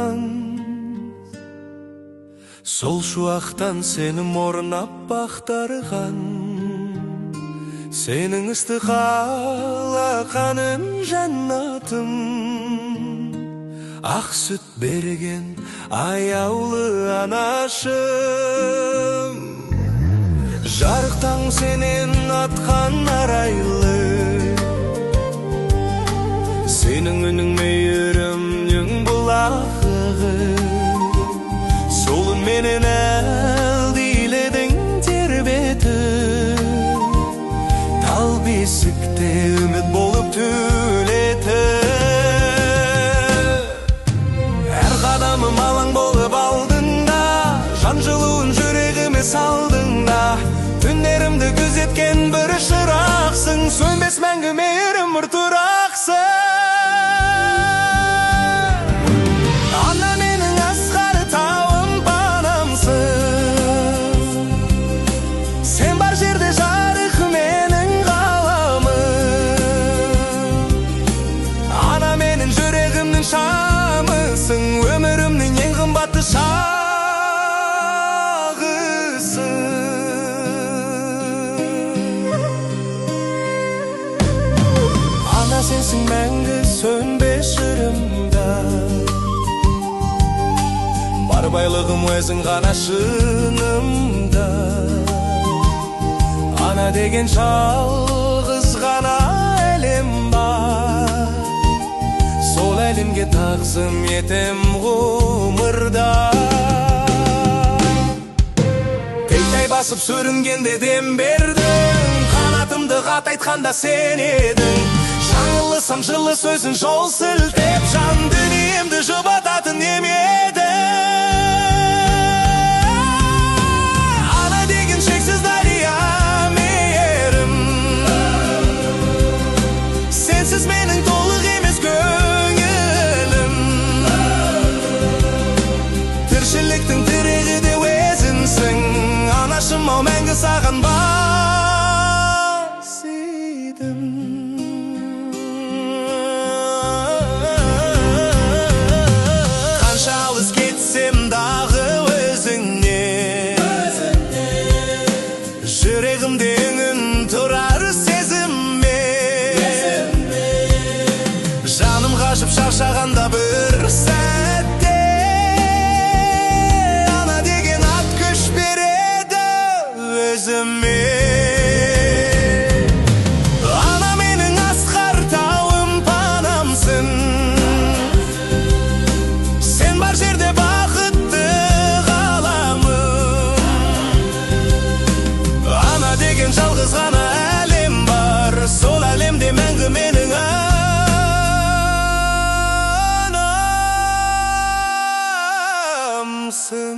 жаткан. Сол шуақтан сені морнап бақтарған, сенің ыстық алақаның жаннатым, ақ сүт берген аяулы анашым. Жарықтан сенен атқан арайлы, сенің үнің мейірімнің бұлағы, сол үнменен әлдиледің тербетіп, тал бесікте үміт болып түлетіп. Әр қадамым алаң болып алдыңда, жан жылуын жүрегіме салдыңда, түндерімді күзеткен бір шырақсың, сөнбес мәңгі мейірім бір тұрақсың. Ана менің асқар тауым панамсың, сен бар жерде жарық менің ғаламым. Ана менің жүрегімнің шамысың, өмірімнің ең қымбатты шағысың. Сенсің мәңгі сөнбес жырымда, бар байлығым өзің ғана шынымда. Ана деген жалғыз ғана әлем бар, сол әлемге тағзым етем ғұмырда. Тектай басып сүрінгенде дем бердің, қанатымды қатайтқанда сен едің. Жаңылысам жылы сөзін жол сілтеп, жан дүниемді жұбататын емеді. Ана деген шексіз дария мейірім, сенсіз менің толық емес көңілім. Тіршіліктің тірегі де өзіңсің, анашым ау мәңгі саған бас идім. Жүрегімде үңін тұрар сезіммен, жаным қашып шаршағанда бір сәтте, ана деген ат күш береді өзіме. Ана менің асқар тауым панамсың, сен бар жерде бақытты ғаламым. Ана деген жалғыз ғана әлем бар, сол әлемде мәңгі менің анамсың.